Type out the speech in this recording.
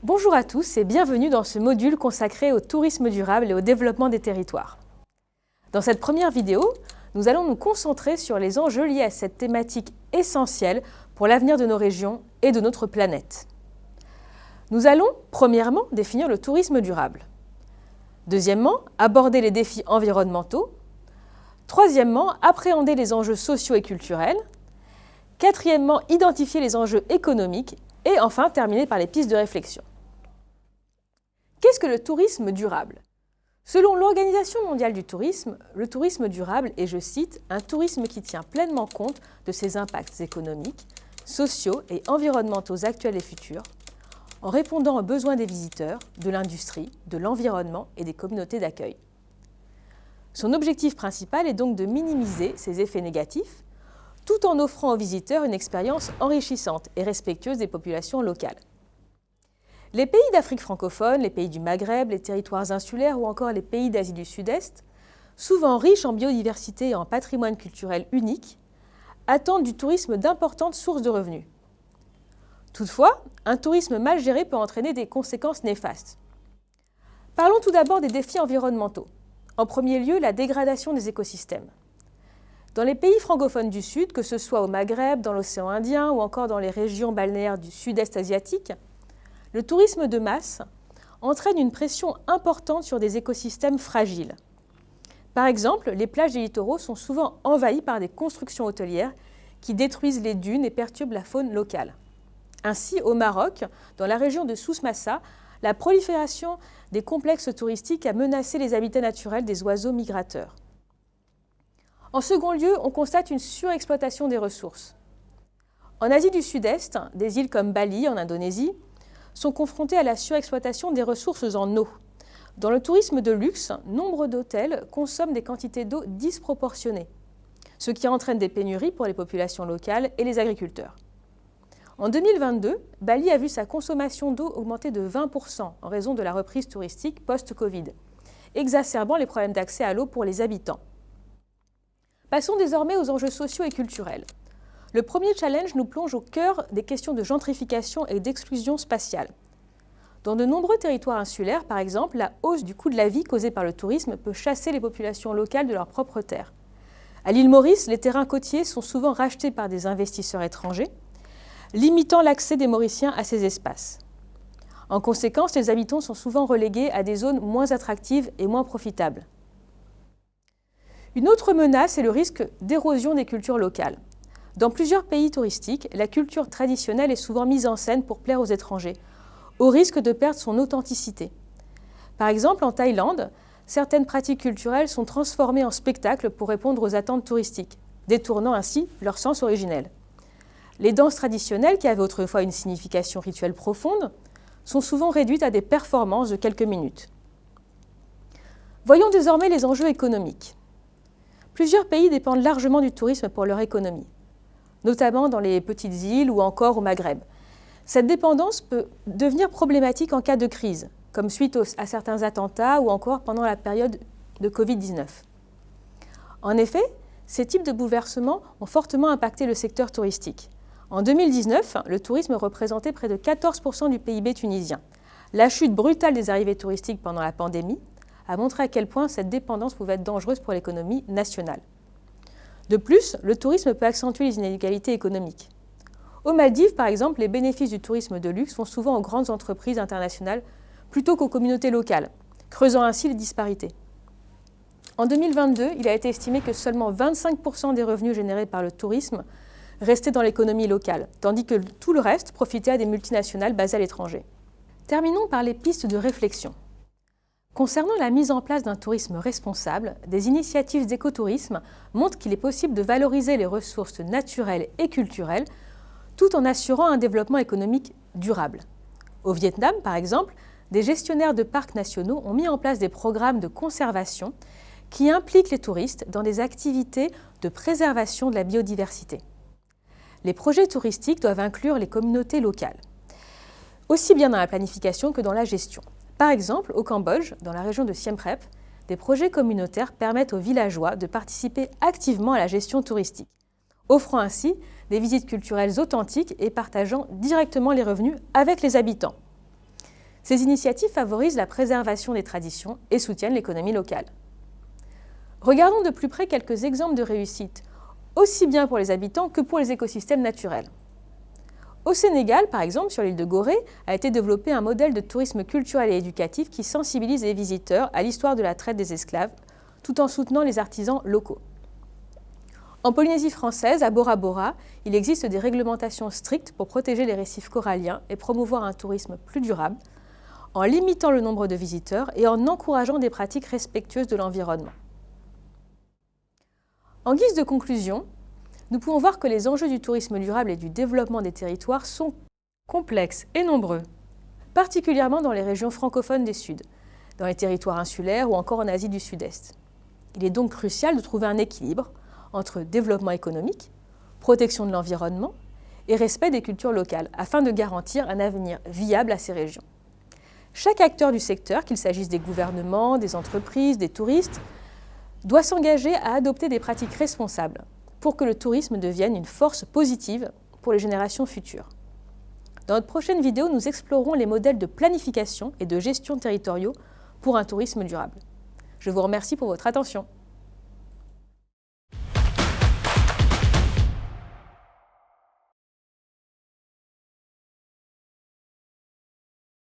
Bonjour à tous et bienvenue dans ce module consacré au tourisme durable et au développement des territoires. Dans cette première vidéo, nous allons nous concentrer sur les enjeux liés à cette thématique essentielle pour l'avenir de nos régions et de notre planète. Nous allons, premièrement, définir le tourisme durable. Deuxièmement, aborder les défis environnementaux. Troisièmement, appréhender les enjeux sociaux et culturels. Quatrièmement, identifier les enjeux économiques. Et enfin, terminer par les pistes de réflexion. Qu'est-ce que le tourisme durable ? Selon l'Organisation mondiale du tourisme, le tourisme durable est, je cite, un tourisme qui tient pleinement compte de ses impacts économiques, sociaux et environnementaux actuels et futurs, en répondant aux besoins des visiteurs, de l'industrie, de l'environnement et des communautés d'accueil. Son objectif principal est donc de minimiser ses effets négatifs, tout en offrant aux visiteurs une expérience enrichissante et respectueuse des populations locales. Les pays d'Afrique francophone, les pays du Maghreb, les territoires insulaires ou encore les pays d'Asie du Sud-Est, souvent riches en biodiversité et en patrimoine culturel unique, attendent du tourisme d'importantes sources de revenus. Toutefois, un tourisme mal géré peut entraîner des conséquences néfastes. Parlons tout d'abord des défis environnementaux. En premier lieu, la dégradation des écosystèmes. Dans les pays francophones du Sud, que ce soit au Maghreb, dans l'océan Indien ou encore dans les régions balnéaires du Sud-Est asiatique, le tourisme de masse entraîne une pression importante sur des écosystèmes fragiles. Par exemple, les plages des littoraux sont souvent envahies par des constructions hôtelières qui détruisent les dunes et perturbent la faune locale. Ainsi, au Maroc, dans la région de Souss-Massa, la prolifération des complexes touristiques a menacé les habitats naturels des oiseaux migrateurs. En second lieu, on constate une surexploitation des ressources. En Asie du Sud-Est, des îles comme Bali, en Indonésie, sont confrontées à la surexploitation des ressources en eau. Dans le tourisme de luxe, nombre d'hôtels consomment des quantités d'eau disproportionnées, ce qui entraîne des pénuries pour les populations locales et les agriculteurs. En 2022, Bali a vu sa consommation d'eau augmenter de 20% en raison de la reprise touristique post-Covid, exacerbant les problèmes d'accès à l'eau pour les habitants. Passons désormais aux enjeux sociaux et culturels. Le premier challenge nous plonge au cœur des questions de gentrification et d'exclusion spatiale. Dans de nombreux territoires insulaires, par exemple, la hausse du coût de la vie causée par le tourisme peut chasser les populations locales de leurs propres terres. À l'île Maurice, les terrains côtiers sont souvent rachetés par des investisseurs étrangers, limitant l'accès des Mauriciens à ces espaces. En conséquence, les habitants sont souvent relégués à des zones moins attractives et moins profitables. Une autre menace est le risque d'érosion des cultures locales. Dans plusieurs pays touristiques, la culture traditionnelle est souvent mise en scène pour plaire aux étrangers, au risque de perdre son authenticité. Par exemple, en Thaïlande, certaines pratiques culturelles sont transformées en spectacles pour répondre aux attentes touristiques, détournant ainsi leur sens originel. Les danses traditionnelles, qui avaient autrefois une signification rituelle profonde, sont souvent réduites à des performances de quelques minutes. Voyons désormais les enjeux économiques. Plusieurs pays dépendent largement du tourisme pour leur économie, notamment dans les petites îles ou encore au Maghreb. Cette dépendance peut devenir problématique en cas de crise, comme suite à certains attentats ou encore pendant la période de Covid-19. En effet, ces types de bouleversements ont fortement impacté le secteur touristique. En 2019, le tourisme représentait près de 14% du PIB tunisien. La chute brutale des arrivées touristiques pendant la pandémie a montré à quel point cette dépendance pouvait être dangereuse pour l'économie nationale. De plus, le tourisme peut accentuer les inégalités économiques. Aux Maldives, par exemple, les bénéfices du tourisme de luxe vont souvent aux grandes entreprises internationales plutôt qu'aux communautés locales, creusant ainsi les disparités. En 2022, il a été estimé que seulement 25% des revenus générés par le tourisme restaient dans l'économie locale, tandis que tout le reste profitait à des multinationales basées à l'étranger. Terminons par les pistes de réflexion. Concernant la mise en place d'un tourisme responsable, des initiatives d'écotourisme montrent qu'il est possible de valoriser les ressources naturelles et culturelles tout en assurant un développement économique durable. Au Vietnam, par exemple, des gestionnaires de parcs nationaux ont mis en place des programmes de conservation qui impliquent les touristes dans des activités de préservation de la biodiversité. Les projets touristiques doivent inclure les communautés locales, aussi bien dans la planification que dans la gestion. Par exemple, au Cambodge, dans la région de Siem Reap, des projets communautaires permettent aux villageois de participer activement à la gestion touristique, offrant ainsi des visites culturelles authentiques et partageant directement les revenus avec les habitants. Ces initiatives favorisent la préservation des traditions et soutiennent l'économie locale. Regardons de plus près quelques exemples de réussite, aussi bien pour les habitants que pour les écosystèmes naturels. Au Sénégal, par exemple, sur l'île de Gorée, a été développé un modèle de tourisme culturel et éducatif qui sensibilise les visiteurs à l'histoire de la traite des esclaves, tout en soutenant les artisans locaux. En Polynésie française, à Bora Bora, il existe des réglementations strictes pour protéger les récifs coralliens et promouvoir un tourisme plus durable, en limitant le nombre de visiteurs et en encourageant des pratiques respectueuses de l'environnement. En guise de conclusion, nous pouvons voir que les enjeux du tourisme durable et du développement des territoires sont complexes et nombreux, particulièrement dans les régions francophones des Suds, dans les territoires insulaires ou encore en Asie du Sud-Est. Il est donc crucial de trouver un équilibre entre développement économique, protection de l'environnement et respect des cultures locales, afin de garantir un avenir viable à ces régions. Chaque acteur du secteur, qu'il s'agisse des gouvernements, des entreprises, des touristes, doit s'engager à adopter des pratiques responsables pour que le tourisme devienne une force positive pour les générations futures. Dans notre prochaine vidéo, nous explorerons les modèles de planification et de gestion territoriaux pour un tourisme durable. Je vous remercie pour votre attention.